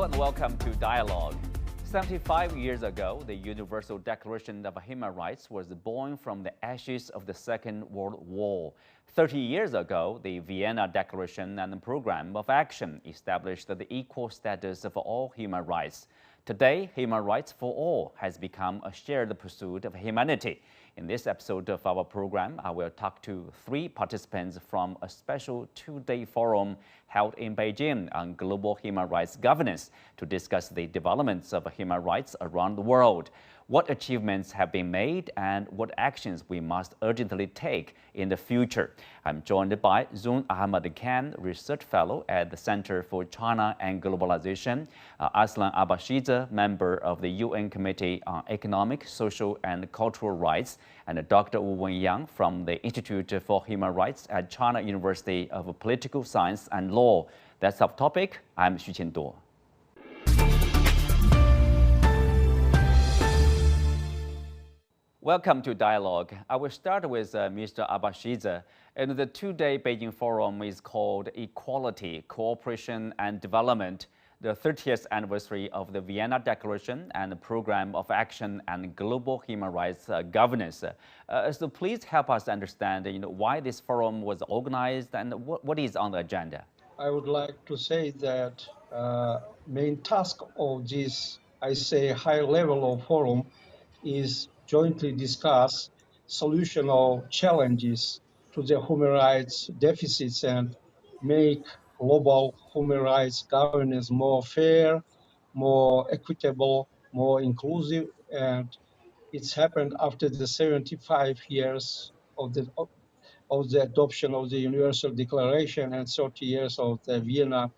and welcome to Dialogue. 75 years ago, the Universal Declaration of Human Rights was born from the ashes of the Second World War. 30 years ago, the Vienna Declaration and the Program of Action established the equal status of all human rights. Today, human rights for all has become a shared pursuit of humanity. In this episode of our program, I will talk to three participants from a special two-day forum held in Beijing on global human rights governance to discuss the developments of human rights around the world, what achievements have been made, and what actions we must urgently take in the future. I'm joined by Zoon Ahmed Khan, Research Fellow at the Center for China and Globalization, Aslan Abashidze, member of the UN Committee on Economic, Social and Cultural Rights, and Dr. Wenyang from the Institute for Human Rights at China University of Political Science and Law. That's our topic. I'm Xu Qianduo. Welcome to Dialogue. I will start with Mr. Abashidze. And the two-day Beijing Forum is called Equality, Cooperation and Development, the 30th anniversary of the Vienna Declaration and the Program of Action and Global Human Rights Governance. So please help us understand why this forum was organized and what is on the agenda. I would like to say that main task of this, high level of forum is jointly discuss solution of challenges to the human rights deficits and make global human rights governance more fair, more equitable, more inclusive. And it's happened after the 75 years of the adoption of the Universal Declaration and 30 years of the Vienna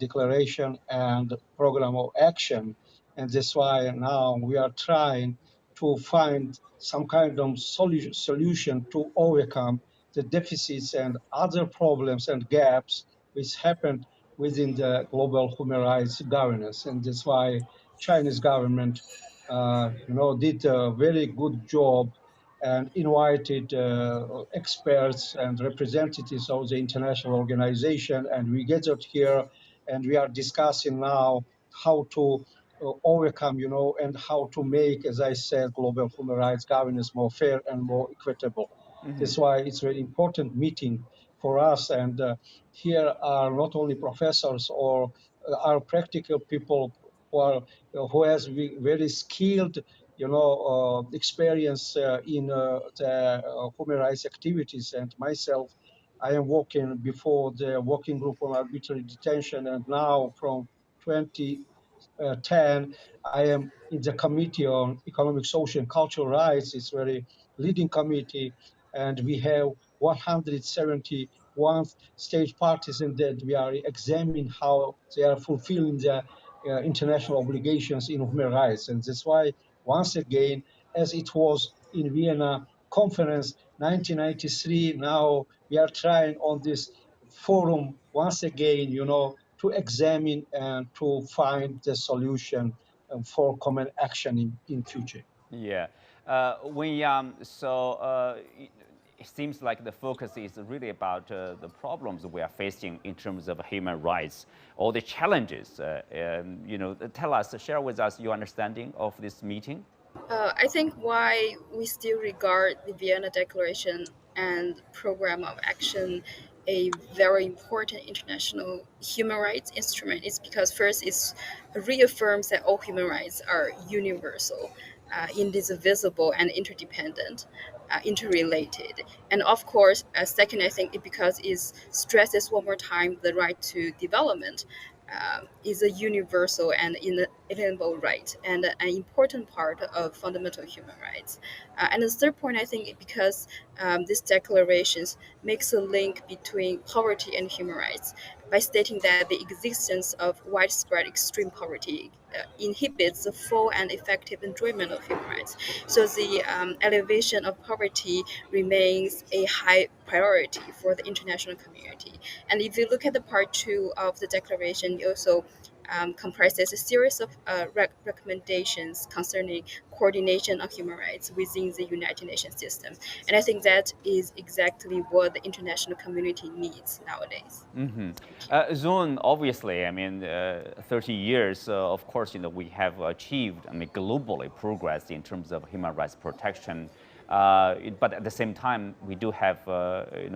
Declaration and Program of Action. And that's why now we are trying to find some kind of solution to overcome the deficits and other problems and gaps which happened within the global human rights governance. And that's why Chinese government did a very good job and invited experts and representatives of the international organization. And we gathered here and we are discussing now how to overcome, and how to make, as I said, global human rights governance more fair and more equitable. That's why it's a very important meeting for us. And here are not only professors or are practical people who has very skilled experience in the human rights activities. And myself, I am working before the working group on arbitrary detention, and now from 2010, I am in the Committee on Economic, Social and Cultural Rights. It's a very leading committee, and we have 171 state parties in that we are examining how they are fulfilling their international obligations in human rights. And that's why, once again, as it was in Vienna conference 1993, now we are trying on this forum once again, to examine and to find the solution for common action in future. Yeah. It seems like the focus is really about the problems we are facing in terms of human rights, or the challenges. Tell us, share with us your understanding of this meeting. I think why we still regard the Vienna Declaration and Program of Action a very important international human rights instrument is because first it reaffirms that all human rights are universal, indivisible and interdependent, interrelated. And of course, second, I think because it stresses one more time the right to development is a universal and inalienable right and an important part of fundamental human rights. And the third point, I think, because these declarations makes a link between poverty and human rights by stating that the existence of widespread extreme poverty inhibits the full and effective enjoyment of human rights. So the elevation of poverty remains a high priority for the international community. And if you look at the part 2 of the declaration, it also comprises a series of recommendations concerning coordination of human rights within the United Nations system. And I think that is exactly what the international community needs nowadays. Zoon, obviously, I mean, 30 years, of course, we have achieved, I mean, globally progress in terms of human rights protection. But at the same time, we do have,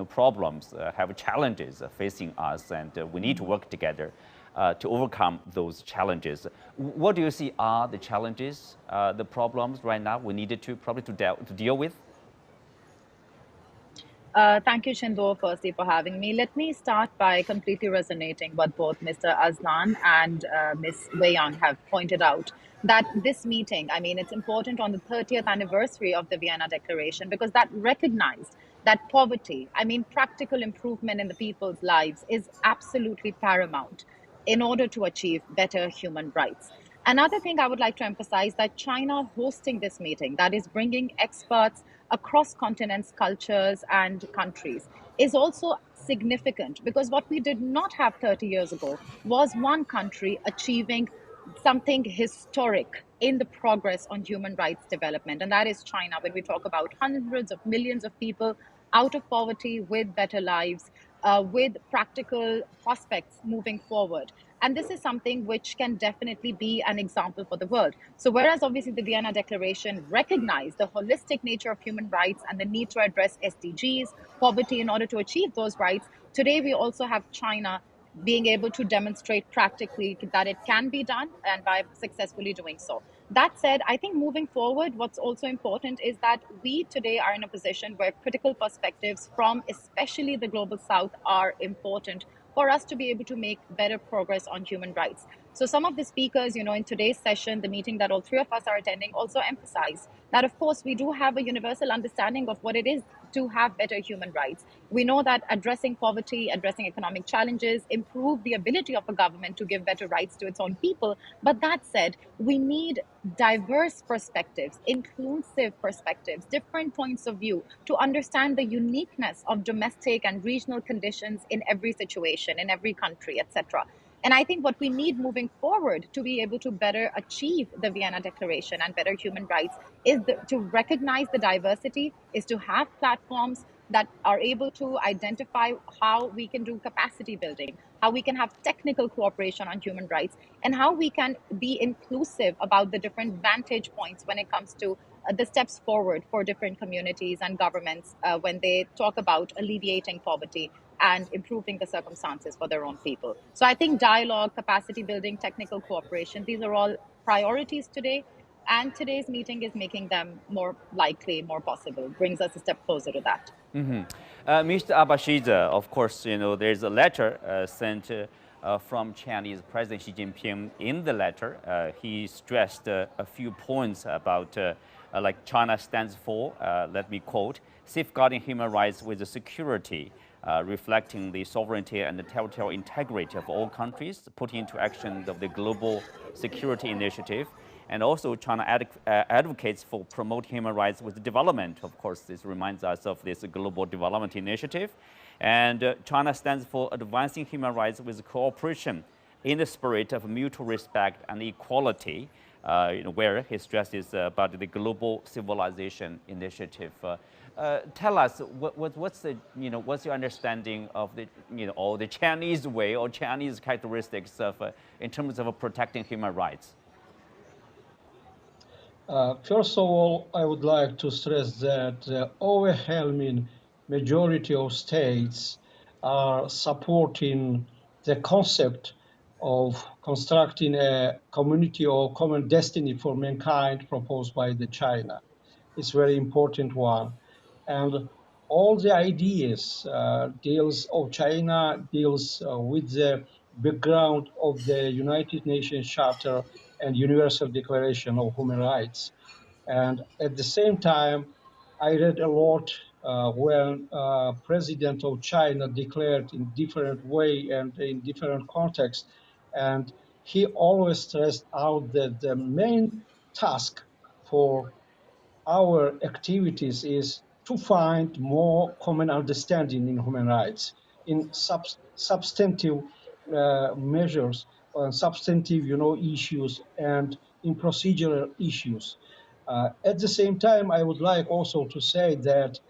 problems, have challenges facing us, and we need to work together to overcome those challenges. What do you see are the challenges, the problems right now we needed to probably to deal with? Thank you, Shindo, firstly, for having me. Let me start by completely resonating what both Mr. Aslan and Ms. Wenyang have pointed out. That this meeting, I mean, it's important on the 30th anniversary of the Vienna Declaration because that recognized that poverty, I mean, practical improvement in the people's lives is absolutely paramount in order to achieve better human rights. Another thing I would like to emphasize that China hosting this meeting, that is bringing experts across continents, cultures, and countries, is also significant because what we did not have 30 years ago was one country achieving something historic in the progress on human rights development, and that is China. When we talk about hundreds of millions of people out of poverty with better lives, with practical prospects moving forward. And this is something which can definitely be an example for the world. So, whereas obviously the Vienna Declaration recognized the holistic nature of human rights and the need to address SDGs, poverty, in order to achieve those rights, today we also have China being able to demonstrate practically that it can be done and by successfully doing so. That said, I think moving forward, what's also important is that we today are in a position where critical perspectives from especially the global south are important for us to be able to make better progress on human rights. So some of the speakers, in today's session, the meeting that all three of us are attending, also emphasize that, of course, we do have a universal understanding of what it is to have better human rights. We know that addressing poverty, addressing economic challenges, improve the ability of a government to give better rights to its own people. But that said, we need diverse perspectives, inclusive perspectives, different points of view to understand the uniqueness of domestic and regional conditions in every situation, in every country, etc. And I think what we need moving forward to be able to better achieve the Vienna Declaration and better human rights is to recognize the diversity, is to have platforms that are able to identify how we can do capacity building, how we can have technical cooperation on human rights, and how we can be inclusive about the different vantage points when it comes to the steps forward for different communities and governments when they talk about alleviating poverty and improving the circumstances for their own people. So I think dialogue, capacity building, technical cooperation, these are all priorities today. And today's meeting is making them more likely, more possible, brings us a step closer to that. Mr. Abashidze, of course, there's a letter sent from Chinese President Xi Jinping. In the letter, he stressed a few points about like China stands for, let me quote, safeguarding human rights with the security, reflecting the sovereignty and the territorial integrity of all countries, putting into action of the Global Security Initiative. And also, China advocates for promoting human rights with development. Of course, this reminds us of this Global Development Initiative. And China stands for advancing human rights with cooperation in the spirit of mutual respect and equality, where he stresses about the Global Civilization Initiative. Tell us what's your understanding of or the Chinese way or Chinese characteristics of in terms of protecting human rights? First of all, I would like to stress that the overwhelming majority of states are supporting the concept of constructing a community or common destiny for mankind proposed by the China. It's a very important one. And all the ideas deals of China deals with the background of the United Nations Charter and Universal Declaration of Human Rights. And at the same time, I read a lot when President of China declared in different way and in different contexts, and he always stressed out that the main task for our activities is to find more common understanding in human rights, in substantive measures substantive, issues and in procedural issues. At the same time, I would like also to say that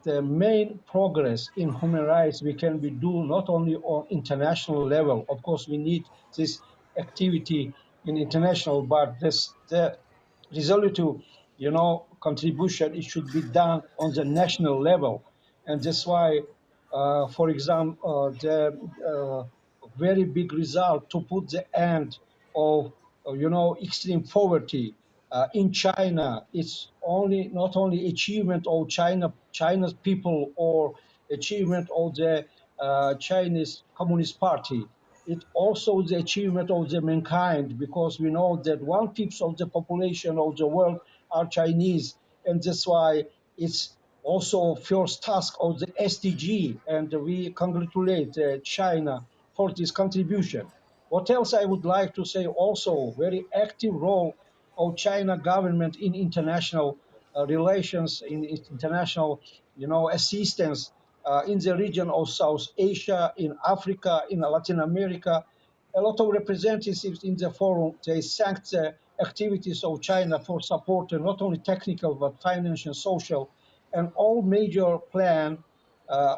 the main progress in human rights we can be do not only on international level. Of course, we need this activity in international, but the resolutive, contribution, it should be done on the national level, and that's why, for example, the very big result to put the end of, extreme poverty in China. It's only not only achievement of China's people or achievement of the Chinese Communist Party. It also the achievement of the mankind, because we know that 1/5 of the population of the world are Chinese, and that's why it's also first task of the SDG, and we congratulate China for this contribution. What else I would like to say also, very active role of China government in international relations, in international, assistance in the region of South Asia, in Africa, in Latin America. A lot of representatives in the forum, they thanked the activities of China for supporting not only technical but financial, social, and all major plan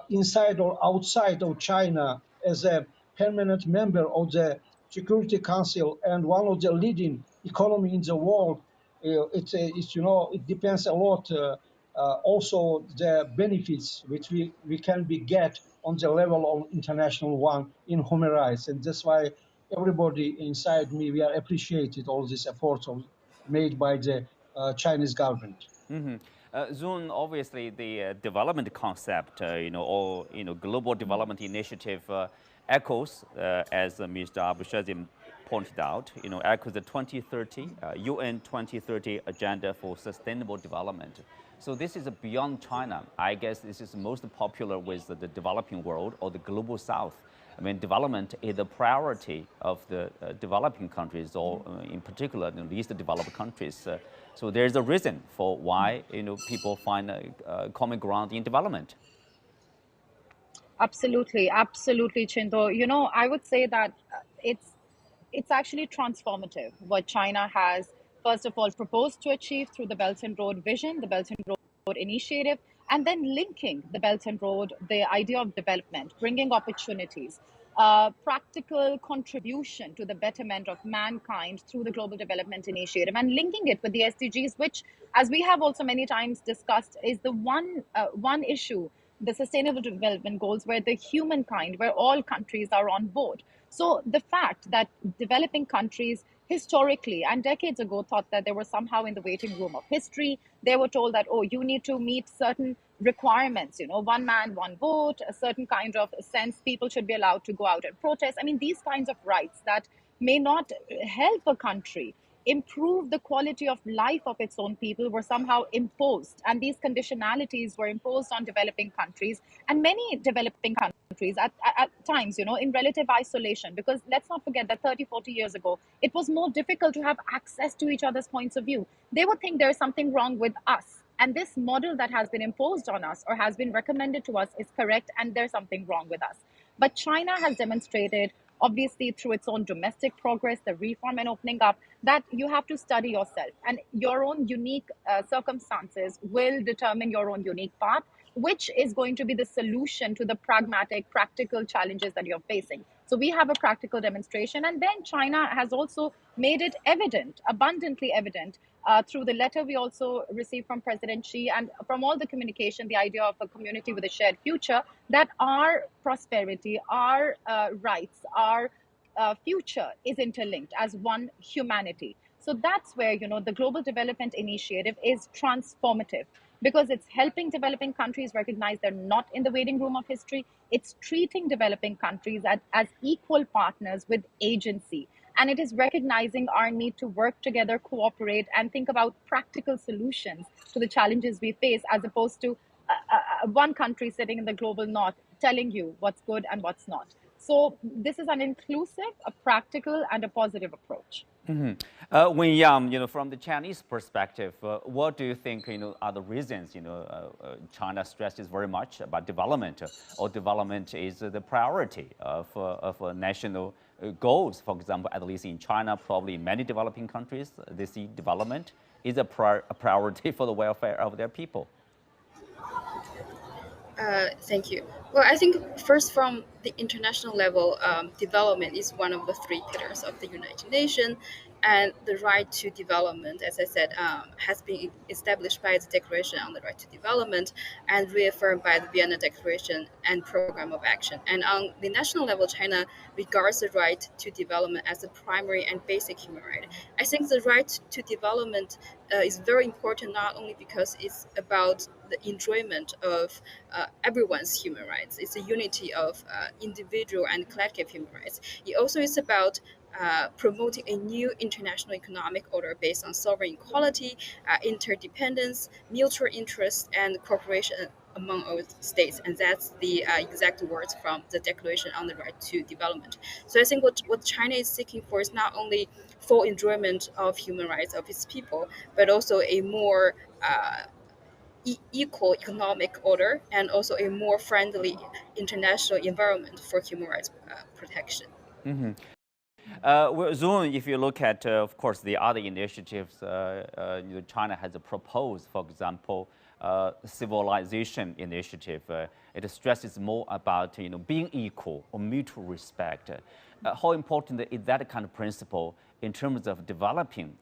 inside or outside of China as a permanent member of the Security Council and one of the leading economy in the world. It depends a lot. Also, the benefits which we can be get on the level of international one in human rights, and that's why everybody inside me we are appreciated all these efforts made by the Chinese government. Zoon, obviously the development concept, or global development initiative echoes, as Mr. Abashidze pointed out, echoes the 2030 UN 2030 agenda for sustainable development. So this is beyond China. I guess this is most popular with the developing world or the global South. I mean, development is a priority of the developing countries, or in particular, the least developed countries. So there's a reason for why people find common ground in development. Absolutely, absolutely, Chindo. I would say that it's actually transformative what China has, first of all, proposed to achieve through the Belt and Road vision, the Belt and Road initiative, and then linking the Belt and Road, the idea of development, bringing opportunities, practical contribution to the betterment of mankind through the Global Development Initiative, and linking it with the SDGs, which, as we have also many times discussed, is the one issue, the Sustainable Development Goals, where the humankind, where all countries are on board. So the fact that developing countries historically and decades ago thought that they were somehow in the waiting room of history, they were told that, oh, you need to meet certain requirements, one man, one vote, a certain kind of sense, people should be allowed to go out and protest. I mean, these kinds of rights that may not help a country improve the quality of life of its own people were somehow imposed. And these conditionalities were imposed on developing countries, and many developing countries at times, in relative isolation. Because let's not forget that 30, 40 years ago, it was more difficult to have access to each other's points of view. They would think there's something wrong with us. And this model that has been imposed on us or has been recommended to us is correct, and there's something wrong with us. But China has demonstrated, obviously through its own domestic progress, the reform and opening up, that you have to study yourself, and your own unique circumstances will determine your own unique path, which is going to be the solution to the pragmatic, practical challenges that you're facing. So we have a practical demonstration, and then China has also made it evident, abundantly evident, through the letter we also received from President Xi, and from all the communication, the idea of a community with a shared future, that our prosperity, our rights, our future is interlinked as one humanity. So that's where, the Global Development Initiative is transformative, because it's helping developing countries recognize they're not in the waiting room of history. It's treating developing countries as equal partners with agency. And it is recognizing our need to work together, cooperate, and think about practical solutions to the challenges we face, as opposed to one country sitting in the global north telling you what's good and what's not. So this is an inclusive, a practical, and a positive approach. Wenyang, from the Chinese perspective, what do you think, are the reasons, China stresses very much about development, or development is the priority of national goals. For example, at least in China, probably in many developing countries, they see development is a priority for the welfare of their people. Thank you. Well, I think first from the international level, development is one of the three pillars of the United Nations, and the right to development, as I said, has been established by the Declaration on the Right to Development and reaffirmed by the Vienna Declaration and Program of Action. And on the national level, China regards the right to development as a primary and basic human right. I think the right to development is very important, not only because it's about the enjoyment of everyone's human rights. It's a unity of individual and collective human rights. It also is about promoting a new international economic order based on sovereign equality, interdependence, mutual interest, and cooperation among all states. And that's the exact words from the Declaration on the Right to Development. So I think what China is seeking for is not only full enjoyment of human rights of its people, but also a more equal economic order and also a more friendly international environment for human rights protection. Well, Zoon, if you look at, of course, the other initiatives China has proposed, for example, civilization initiative, it stresses more about being equal or mutual respect. How important is that kind of principle in terms of developing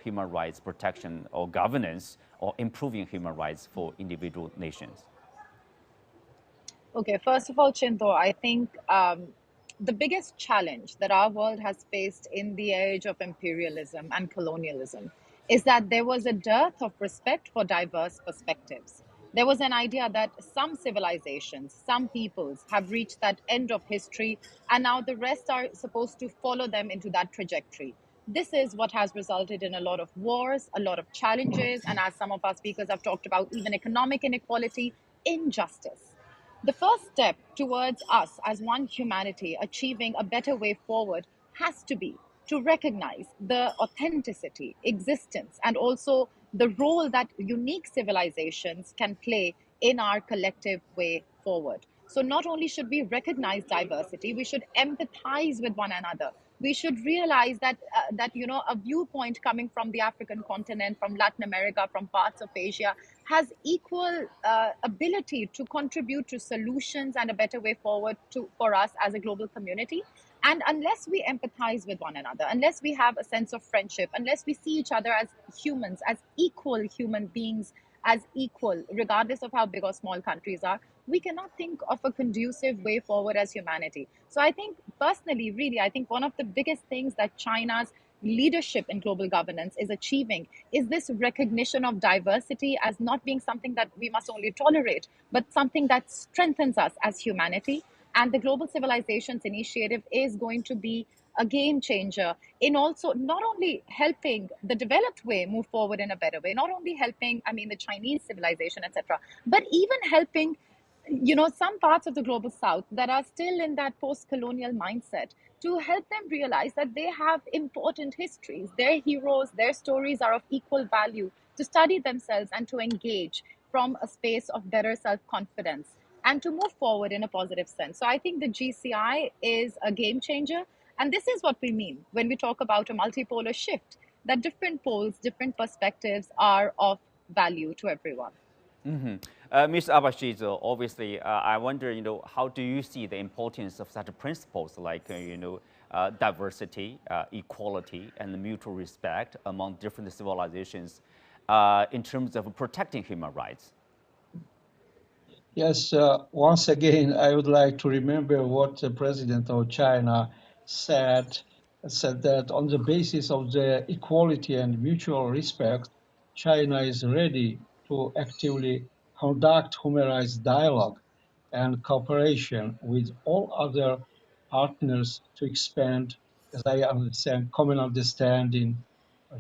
human rights protection or governance or improving human rights for individual nations? Okay, first of all, Chinto, I think the biggest challenge that our world has faced in the age of imperialism and colonialism is that there was a dearth of respect for diverse perspectives. There was an idea that some civilizations, some peoples have reached that end of history, and now the rest are supposed to follow them into that trajectory. This is what has resulted in a lot of wars, a lot of challenges, and as some of our speakers have talked about, even economic inequality, injustice. The first step towards us as one humanity achieving a better way forward has to be to recognize the authenticity, existence, and also the role that unique civilizations can play in our collective way forward. So, not only should we recognize diversity, we should empathize with one another. We should realize that a viewpoint coming from the African continent, from Latin America, from parts of Asia, has equal ability to contribute to solutions and a better way forward for us as a global community. And unless we empathize with one another, unless we have a sense of friendship, unless we see each other as humans, as equal human beings, as equal, regardless of how big or small countries are, we cannot think of a conducive way forward as humanity. So I think personally, really, I think one of the biggest things that China's leadership in global governance is achieving is this recognition of diversity as not being something that we must only tolerate, but something that strengthens us as humanity. And the Global Civilizations Initiative is going to be a game changer in also not only helping the developed way move forward in a better way, not only helping, the Chinese civilization, etc., but even helping some parts of the global south that are still in that post-colonial mindset, to help them realize that they have important histories, their heroes, their stories are of equal value, to study themselves and to engage from a space of better self-confidence and to move forward in a positive sense. So I think the GCI is a game changer. And this is what we mean when we talk about a multipolar shift, that different poles, different perspectives are of value to everyone. Ms. Abashidze, obviously, I wonder, how do you see the importance of such principles like, diversity, equality, and mutual respect among different civilizations in terms of protecting human rights? Yes, once again, I would like to remember what the president of China said that on the basis of the equality and mutual respect, China is ready to actively conduct human rights dialogue and cooperation with all other partners to expand, as I understand, common understanding,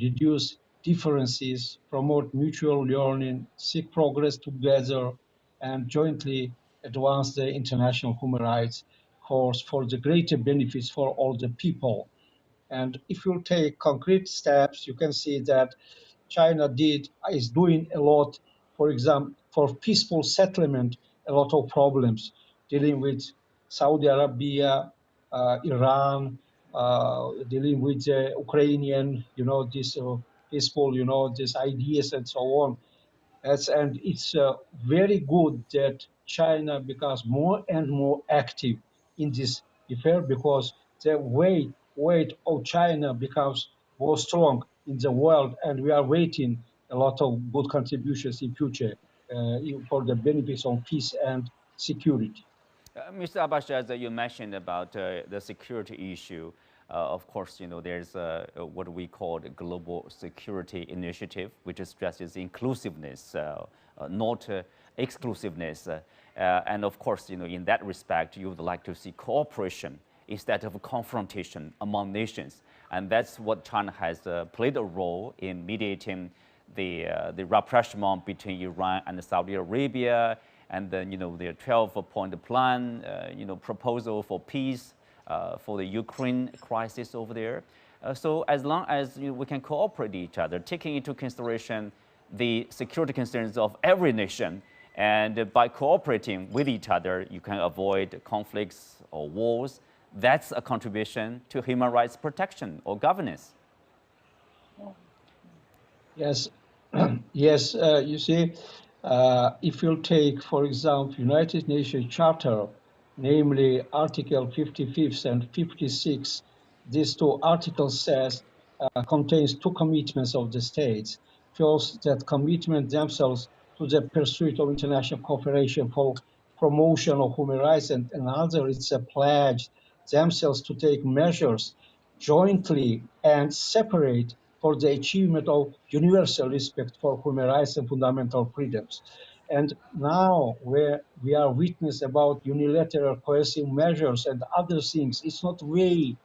reduce differences, promote mutual learning, seek progress together, and jointly advance the international human rights cause for the greater benefits for all the people. And if you take concrete steps, you can see that China is doing a lot, for example, for peaceful settlement, a lot of problems dealing with Saudi Arabia, Iran, dealing with the Ukrainian, this peaceful, these ideas and so on. And it's very good that China becomes more and more active in this affair, because the weight of China becomes more strong in the world, and we are waiting a lot of good contributions in future for the benefits of peace and security. Mr. Abashidze, you mentioned about the security issue. Of course, there's what we call the Global Security Initiative, which stresses inclusiveness, not exclusiveness. And of course, in that respect, you would like to see cooperation instead of confrontation among nations. And that's what China has played a role in mediating the rapprochement between Iran and Saudi Arabia, and then the 12-point plan, proposal for peace for the Ukraine crisis over there. So as long as we can cooperate each other, taking into consideration the security concerns of every nation, and by cooperating with each other, you can avoid conflicts or wars. That's a contribution to human rights protection or governance. Yes, yes. You see, if you take, for example, United Nations Charter, namely Article 55 and 56, these two articles contains two commitments of the states. First, that commitment themselves to the pursuit of international cooperation for promotion of human rights, and another, it's a pledge themselves to take measures jointly and separate for the achievement of universal respect for human rights and fundamental freedoms. And now, where we are witness about unilateral coercive measures and other things, it's not way,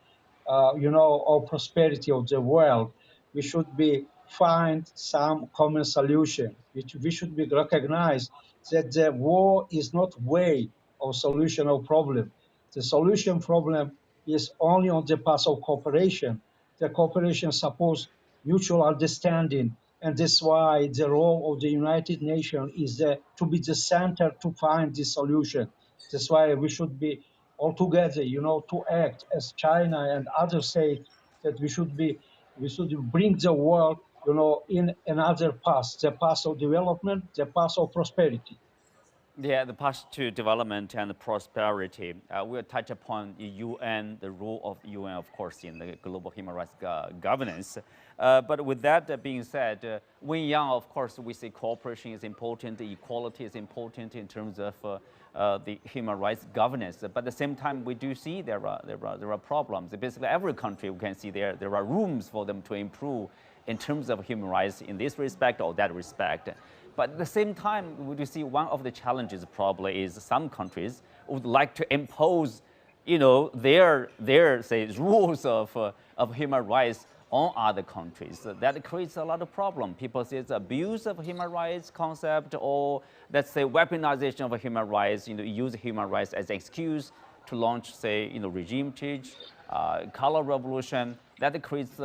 of prosperity of the world. We should be find some common solution. We should be recognize that the war is not way of solution of problem. The solution problem is only on the path of cooperation. The cooperation supports mutual understanding, and that's why the role of the United Nations is to be the center to find this solution. That's why we should be all together, to act as China and others say that we should bring the world, in another path, the path of development, the path of prosperity. Yeah, the path to development and prosperity. We'll touch upon the UN, the role of UN, of course, in the global human rights governance. But with that being said, Wenyang, of course, we say cooperation is important, equality is important in terms of the human rights governance. But at the same time, we do see there are problems. Basically, every country we can see there are rooms for them to improve in terms of human rights in this respect or that respect. But at the same time, we do see one of the challenges probably is some countries would like to impose, their say rules of human rights on other countries. That creates a lot of problem. People say it's abuse of human rights concept, or let's say weaponization of human rights. Use human rights as an excuse to launch, say, regime change, color revolution. That creates,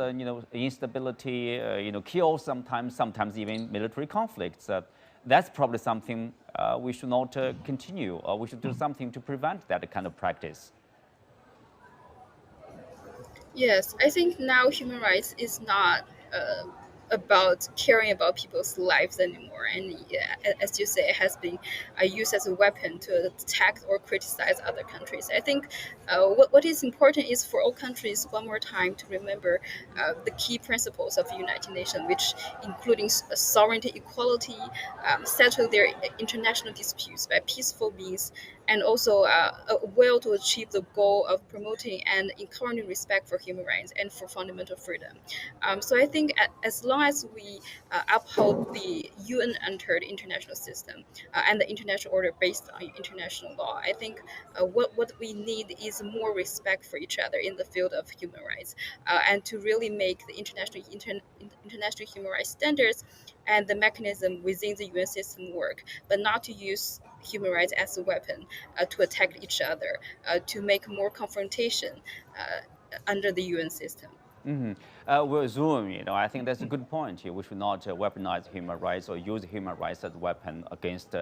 instability, kills sometimes even military conflicts. That's probably something we should not continue, or we should do something to prevent that kind of practice. Yes, I think now human rights is not about caring about people's lives anymore. And yeah, as you say, it has been used as a weapon to attack or criticize other countries. I think what is important is for all countries, one more time, to remember the key principles of the United Nations, which including sovereignty, equality, settle their international disputes by peaceful means, and also a will to achieve the goal of promoting and encouraging respect for human rights and for fundamental freedom. So I think as long as we uphold the UN-entered international system and the international order based on international law, I think what we need is more respect for each other in the field of human rights, and to really make the international human rights standards and the mechanism within the UN system work, but not to use human rights as a weapon to attack each other, to make more confrontation under the UN system. Mm-hmm. Well, Zoom, I think that's a good point here. We should not weaponize human rights or use human rights as a weapon against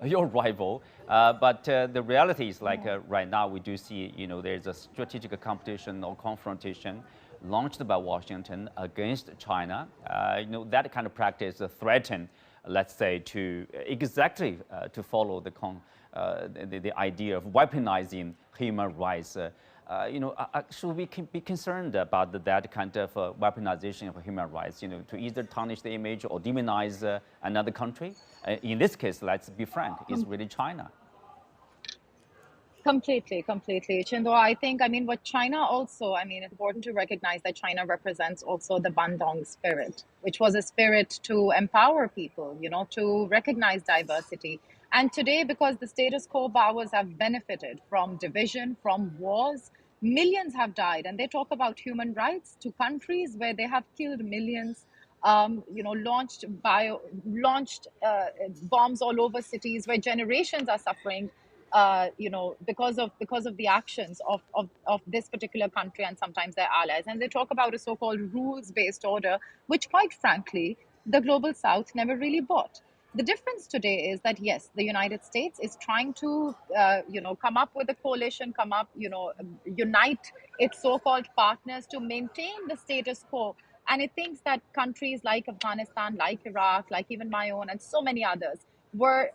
your rival. But the reality is, like right now, we do see, there's a strategic competition or confrontation launched by Washington against China. That kind of practice threaten, let's say, to exactly to follow the idea of weaponizing human rights. Should we be concerned about that kind of weaponization of human rights, to either tarnish the image or demonize another country? In this case, let's be frank, it's really China. Completely. Chindo, I think, what China also, it's important to recognize that China represents also the Bandung spirit, which was a spirit to empower people, to recognize diversity. And today, because the status quo powers have benefited from division, from wars, millions have died. And they talk about human rights to countries where they have killed millions, launched bombs all over cities where generations are suffering, because of the actions of this particular country and sometimes their allies. And they talk about a so-called rules-based order, which quite frankly, the global South never really bought. The difference today is that, yes, the United States is trying to, come up with a coalition, unite its so-called partners to maintain the status quo. And it thinks that countries like Afghanistan, like Iraq, like even my own, and so many others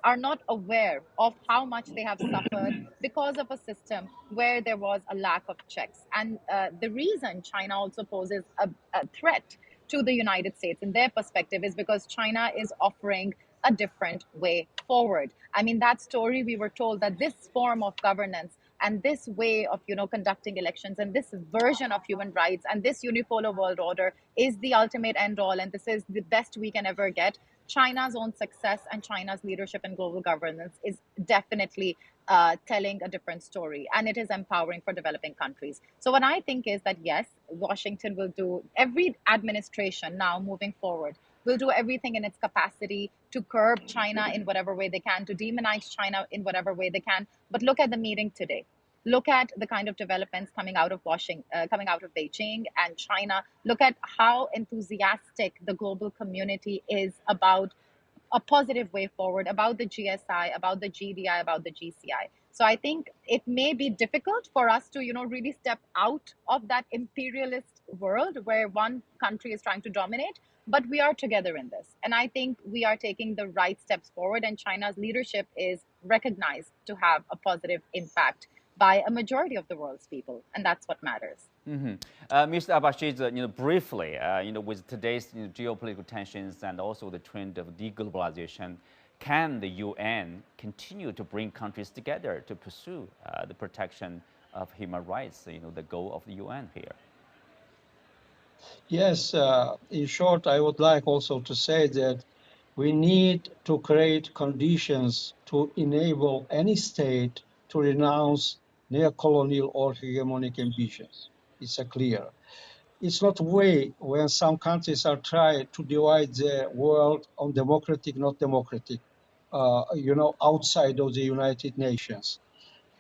are not aware of how much they have suffered because of a system where there was a lack of checks. And the reason China also poses a threat to the United States in their perspective is because China is offering a different way forward. That story, we were told that this form of governance and this way of conducting elections and this version of human rights and this unipolar world order is the ultimate end all, and this is the best we can ever get. China's own success and China's leadership in global governance is definitely telling a different story, and it is empowering for developing countries. So what I think is that, yes, Washington will do, every administration now moving forward will do everything in its capacity to curb China in whatever way they can, to demonize China in whatever way they can. But look at the meeting today. Look at the kind of developments coming out of Beijing and China. Look at how enthusiastic the global community is about a positive way forward, about the GSI, about the GDI, about the GCI. So I think it may be difficult for us to, really step out of that imperialist world where one country is trying to dominate, but we are together in this. And I think we are taking the right steps forward, and China's leadership is recognized to have a positive impact by a majority of the world's people, and that's what matters. Mr. Abashidze, briefly, with today's geopolitical tensions and also the trend of deglobalization, can the UN continue to bring countries together to pursue the protection of human rights, the goal of the UN here? Yes, in short, I would like also to say that we need to create conditions to enable any state to renounce neo-colonial or hegemonic ambitions. It's clear. It's not a way when some countries are trying to divide the world on democratic, not democratic, outside of the United Nations.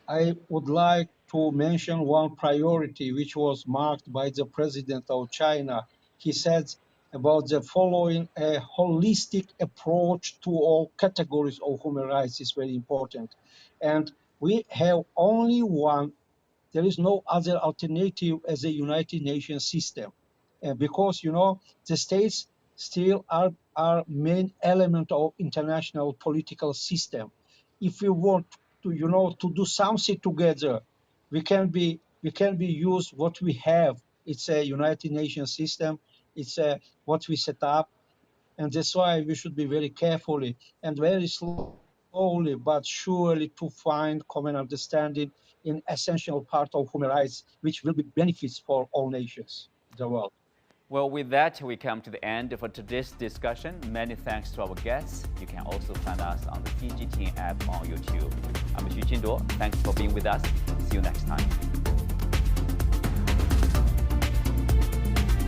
I would like to mention one priority which was marked by the president of China. He said about the following: a holistic approach to all categories of human rights is very important. And we have only one, there is no other alternative as a United Nations system. Because, the states still are main element of international political system. If we want to, to do something together, we can be use what we have. It's a United Nations system. It's what we set up. And that's why we should be very carefully and very slowly but surely to find common understanding in essential part of human rights, which will be benefits for all nations in the world. Well, with that, we come to the end of today's discussion. Many thanks to our guests. You can also find us on the CGTN app on YouTube. I'm Xu Qinduo. Thanks for being with us. See you next time.